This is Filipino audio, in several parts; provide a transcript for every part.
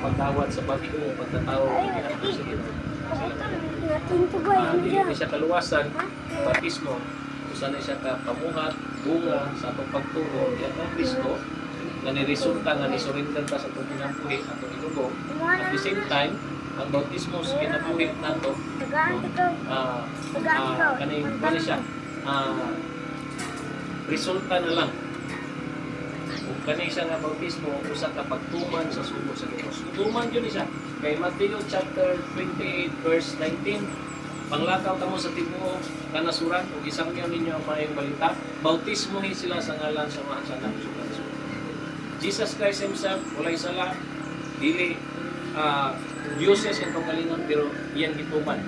pagdawat sa bagyo, pagkatao, ginato sa Ginoo. Dili na siya kaluwasan, baptismo, kung saan siya kapamuhat, bunga sa atong pagtuo, yan ang Kristo, na niresulta nga ni-surrender ka sa itong kinabuhi at itong inubo. At the same time, ang bautismo sa kinabuhi nato, kanina siya, resulta na lang. Kung kanina siya nga bautismo, usa ka pagtuman sa sugo sa Ginoo. Tuman yun siya. Kay Matthew chapter 28 verse 19, panglakaw kamo sa tibuok kanasuran ug isang ninyo ang maayong balita, bautismohin sila sa ngalan sa mga sanang sugat. Jesus Christ himself, walay sala, dili Dioses yung kalingon, pero iyan gituman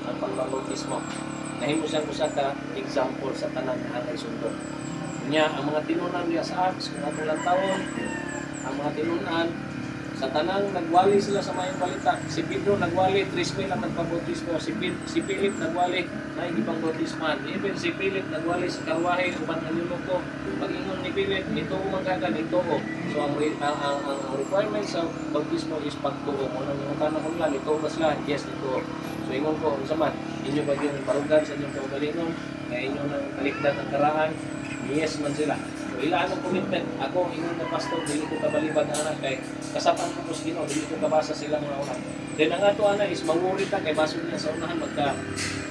ang pagbabautismo. Nahimo siyang usa ka example sa tanan nga angay sundon. Nya ang mga tinunan niya sa Acts, kung atong taon, ang mga tinunan sa tanang nagwali sila sa mayong balita. Si Pedro nagwali, 3,000 ang nagpabautismo. Si Philip nagwali, na ibang bautisman. Even si Philip nagwali sa karwahe, uban ng luloko. Pag-ingon ni Philip, ito umangkagan, ito o. So ang requirement sa bautismo is pagtuo. Muna yung tanong ko lang, ito ba sila? Yes, ito. So ingon ko, sa man, inyo ba yung parugan sa inyong kaugalingon? Na inyo nang kalikdan ang karaan? Yes man sila. Ilaan ang commitment. Ako, ingon na pastor, dili ko kabalibad na anak kay kasapan ko sa Ginoo, dili ko kabasa sila mga una. Then ang ato ana is manguri ta kay baso niya sa unahan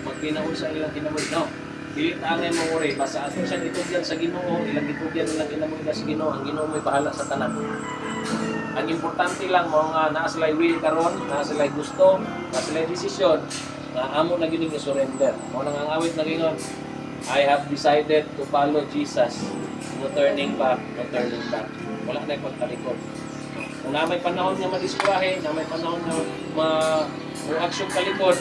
magbinaon sa ilang kinabuhi. No. Dili ta angay manguri, basta ato siyang itugyan sa Ginoo, ilang itugyan ilang kinabuhi sa Ginoo, ang Ginoo may bahala sa tanan. Ang importante lang mga naa sila will karon, naa sila gusto, naa sila desisyon na amo na gyud surrender. Mo nang ang awit na gingon, I have decided to follow Jesus. No turning back, no turning back. Wala na pagtalikod. Kung na may panahon nga madiskurahe, na may panahon nga ma-action kalikod,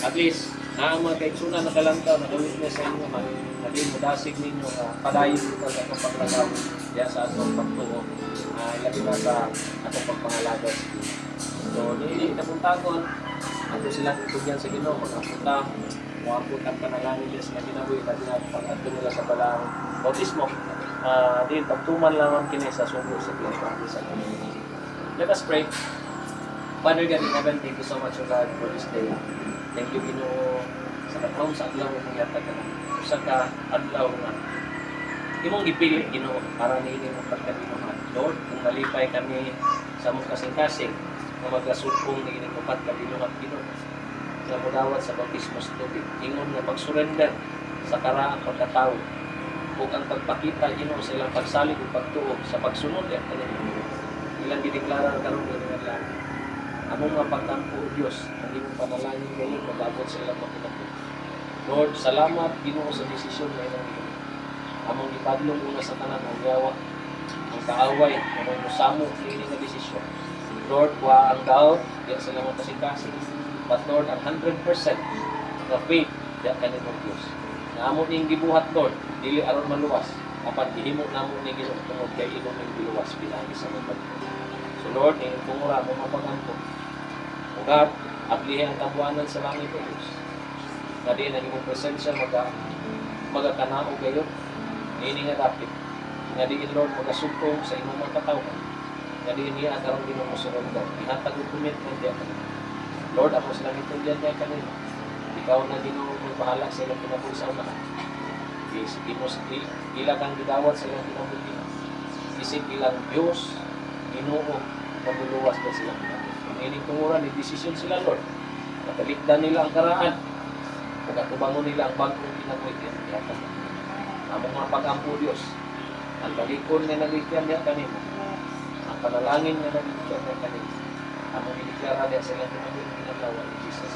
at least, na ang mga kaigsunan na kalantaw, na-witness sa inyo man, na di mo dasig ninyo padayon dito sa atong paglagaw, diya sa atong pagtuo, ilabi na sa atong pagpangalagas. So, hindi napuntagon, ato silang itugyan sa Ginoo, mag-apunta, muapot ang panalangin niya sa kinabuhi, labi na pag-ato nila sa balang bautismo. Din pagtuman lang ang kini sa sugo sa Pilipinas sa community. Let us pray. Father God in heaven, thank you so much, O God, for this day. Thank you, Ginoo, sa katawang sa adlaw ng yata ka na. Sa ka-adlaw nga. Imong gipili, Ginoo, para niinin ang pagkabinuhan. Lord, kung malipay kami sa mong kasing-kasing, na magkasupong niinin ang pagkabinuhan, Ginoo, na mudawat sa bautismo sa tubig. Ingon na pag-surrender sa karaang pagkatao. Huwag ang pagpakita, Ginoo, sa ilang pagsalig o pagtuo sa pagsunod at kanila. Ilang dideklara ang karoon ng lang. Among mga pagtampo, O Diyos, ang imong panalangin ngayon, magabot sa ilang pagkatapos. Lord, salamat, Ginoo, sa desisyon na ilang ito. Among ipadlong una sa tanan ang yawa, ang kaaway, among musamo, hindi na desisyon. Lord, wa ang doubt, diyan sa lamang kasing-kasing. But Lord, ang 100% na faith, diyan kanitong Diyos. Na amon ning gibuhat, Lord, dili aron maluwas. Apan gihimo namo ni Ginoo tungod kay imo ning biluwas pinagi sa mga. So Lord, ning pungura mo mapagampo. O God, ablihe ang kabuanan sa langit o Diyos. Na di na imong presensya magakanao kayo. Ini nga dapit. Nga di Lord magasugtong sa imong mga katawan. Nga di niya karon di mo surrender. Ihatag og commitment diya kanina. Lord, ako sa langit diyan diya kanina. Ikaw na Ginoo mo bahala sa ilang kinabuhi sa unahan. Ilang kang gidawat sa ilang kinabuhi. Isip ilang Diyos, Ginoo, paguluwas na silang kinabuhi. Kung ining tunguran, ni desisyon sila, Lord. Matalikdan nila ang karaan. Pagkatubangon nila ang bagong kinabuhi. Among mga pag-ampo Diyos. Ang balikon na nagigyan niya kanina. Ang panalangin na nagigyan niya kanina. Among iniklara niya sa ilang kinabuhi ng lawa ni Jesus.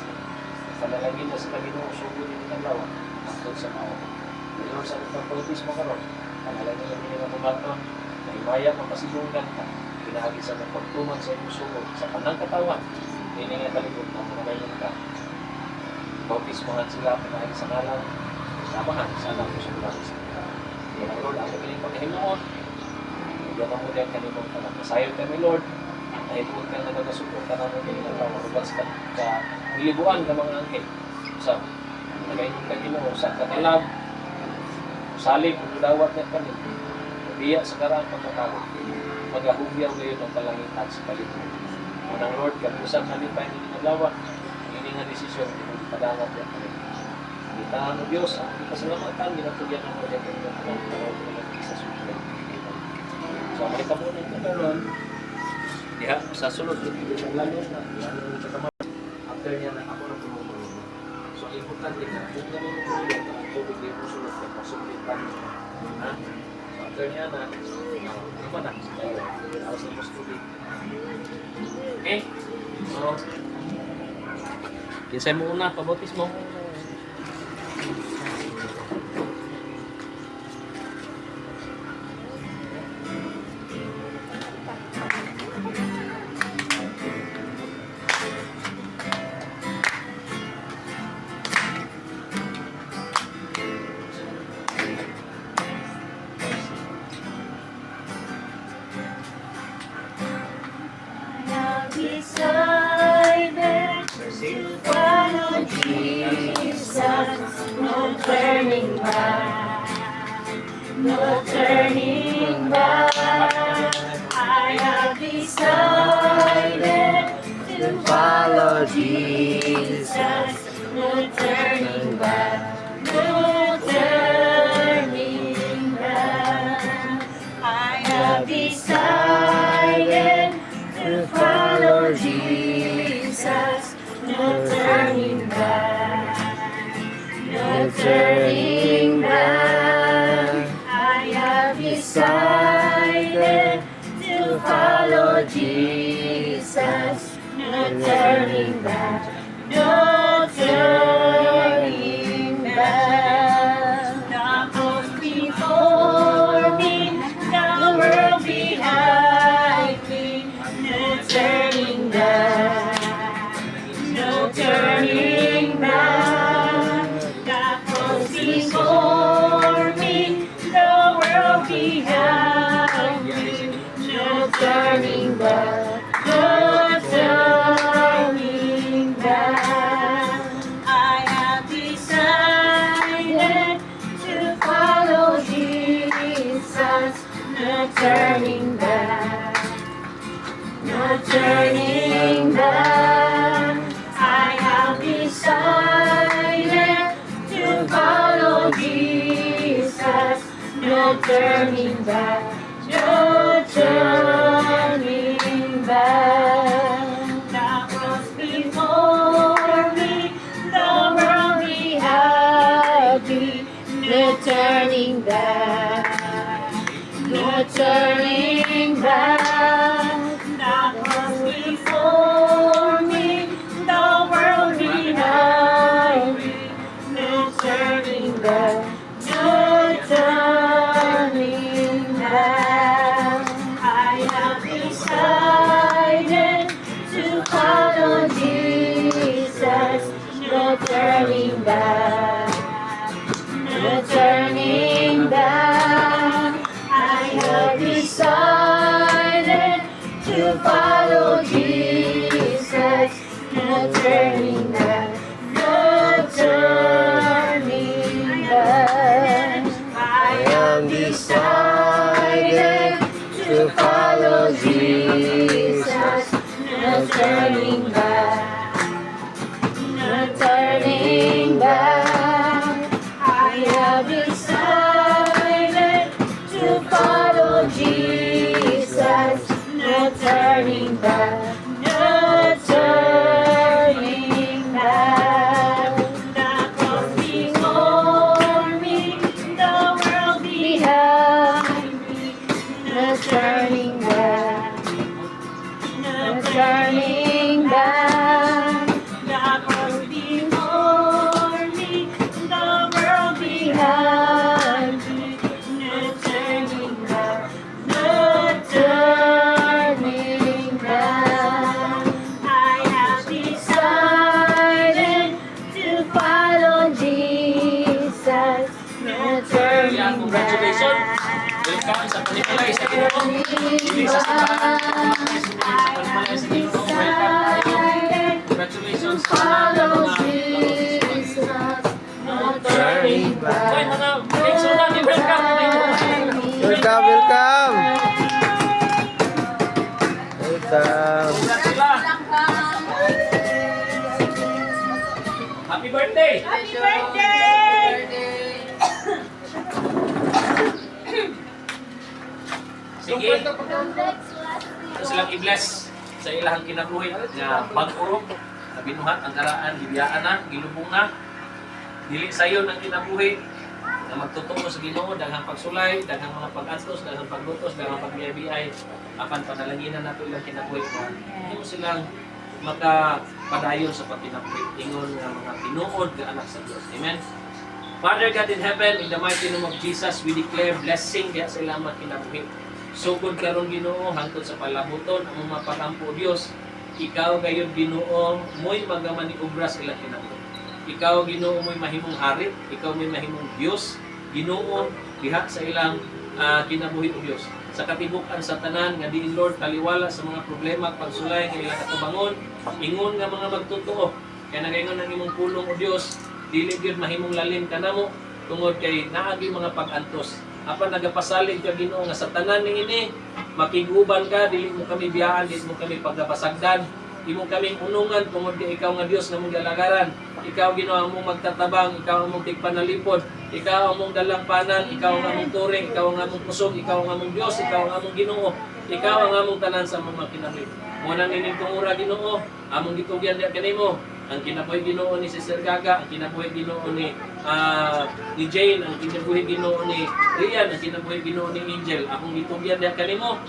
Panalangin na sila Ginoo, sugod din ng lawa. Ang sa mao. Lord, sa itong bautismo karon, panalangin na nila bumaton, na himaya mapasilungan ka, pinahagi sa mga pagtuman sa iyong sugod, sa panang katawan, hindi nga talikod na mga ganyan ka. Bautismohan sila, pinahagi sa ngalan, samahan, sana ko sa bulan sa mga. Kaya Lord, ako piling pagkahimuon, hindi ako muli ang kanimong tanang. Masayod kami, Lord, nahitugod ka na nagasugod ka namin kayo ng tawang rubas ka milibuan ka mga angkin. Sa nagayon ka Ginoo sa katalab, salig, dawat niya kanil. Biya sa karaan pagkatawag. Maghahugyaw ngayon ang palangitan sa paligid. ng Lord kag usa ka lipay ni adlaw ini nga desisyon padangat ya kami kita ang Dios ang pasalamatan ginatugyan ang Lord ang mga sa susunod so makita mo na karon diha sa sulod dito sa lalo na ano sa kamay after niya na ako na pumulong so importante na kung ano mo ang tubig dito sulod na pasulitan ha so after niya na ano ba na alas na tubig okay so kisay mo una pabotis mo Decided to follow Jesus, no turning back, no turning back. I have decided to follow Jesus, no turning back, no turning back. I have decided to follow Jesus, no turning back, no turning back. I have decided to follow Jesus, no turning back, no turning back. The cross before me, the world behind me. No turning back, no turning back. The cross before me, the world behind me. No turning back, no turning back. I have decided to follow Jesus, no turning back. No turning back. I have decided to follow Jesus. No turning back. No turning back. The cross before me, the world behind me. No turning back. No turning back. The cross before me, the world behind me. No turning back, no turning back. I have decided to follow Jesus. No turning back, no turning back. I have decided to follow Jesus, no turning back, no turning back. I am decided to follow Jesus, no turning back, no turning back. I have decided to follow Jesus, no turning back, no turning back. The cross before me, the world behind me. No turning back, no turning back. The cross before me, the world behind me. No turning back, no turning back. I have decided to follow Jesus. No turning congratulations. back. Welcome sa Panipalay sa Ginoo. Dili sa Panipalay sa Ginoo. Welcome tayo. Congratulations sa Follow mga Jesus. No turning back. Ay, mga next una ni welcome. Welcome, welcome. Welcome. Congrats sila. birthday! Happy birthday! Sige. Ito silang i-bless sa ilang kinabuhi nga pag-urok, na binuhat ang karaan, gibiyaan na, gilubong na. Dili sayo ng kinabuhi na magtutungo sa Ginoo, daghang pagsulay, daghang mga pag-antos, daghang paglutos, daghang pag-BIBI, apan panalanginan nato ilang kinabuhi na hindi silang makapadayon sa pagkinabuhi. Ingon nga mga tinuod nga anak sa Dios. Amen. Father God in heaven, in the mighty name of Jesus, we declare blessing diya sa ilang mga kinabuhi. Sugod karon Ginoo hangtod sa palabuton ang mga pagampo Dios. Ikaw gayud Ginoo, mo'y magamaniobra sa ilang kinabuhi. Ikaw Ginoo mo'y mahimong hari, ikaw mo'y mahimong Dios. Ginoo diha sa ilang kinabuhi o Dios. Sa katibukan sa tanan nga diin Lord taliwala sa mga problema pagsulay nga ilang katubangon, ingon nga mga magtotoo. Kaya nagaingon ang imong pulong o Dios, dili gyud mahimong lalim kanamo tungod kay naagi mga pag-antos. Apan nagapasalig ka Ginoo nga sa tanan niini makiguban ka, dili mo kami biyaan, dili mo kami pagkapasagdan, imo kami unungan tungod kay ikaw nga Dios nga mong galagaran. Ikaw Ginoo ang mong magtatabang, ikaw ang mong tigpanalipod, ikaw ang mong dalangpanan, ikaw ang among turing, ikaw ang among kusog, ikaw ang among Dios, ikaw ang among Ginoo, ikaw ang among tanan sa mga kinabuhi. Muna nining tungura Ginoo, among gitugyan diha kanimo. Ang kinabuhi Ginoo ni Sister Gaga, ang kinabuhi Ginoo ni Jane, ang kinabuhi Ginoo ni Rian, ang kinabuhi Ginoo ni Angel. Akong gitugyan diha kanimo.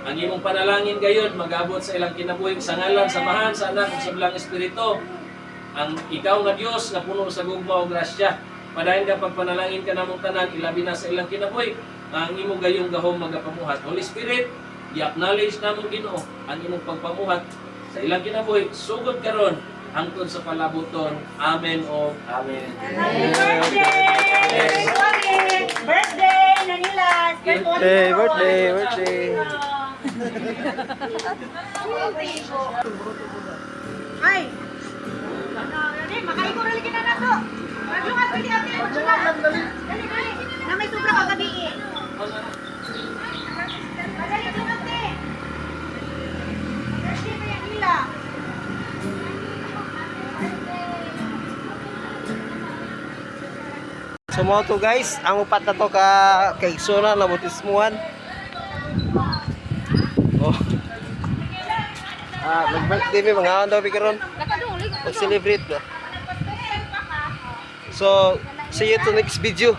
Ang imong panalangin gayud magabot sa ilang kinabuhi sa ngalan samahan sa anak ug sa Belang Espiritu. Ang ikaw nga Dios nga puno sa gugma ug grasya. Padayon ka pagpanalangin ka namong tanan ilabi na sa ilang kinabuhi. Ang imong gayong gahom magapamuhat. Holy Spirit, i-acknowledge namong Ginoo ang imong pagpamuhat sa ilang kinabuhi. Sugod karon hangtod sa palabuton. Amen o Amen. Happy birthday! Birthday, Nanilas! Birthday! Ay! Makaiko rin kita na to! Maglungat pwede ate! Dali! Na may sobra ka gabi eh! Madali lungat eh! Birthday pa yan nila! So mo to guys, ang upat na to ka kaigsona na butismuhan. Oh. Mag-birthday mi mga daw bi karon. Mag-celebrate ba. So, see you to next video.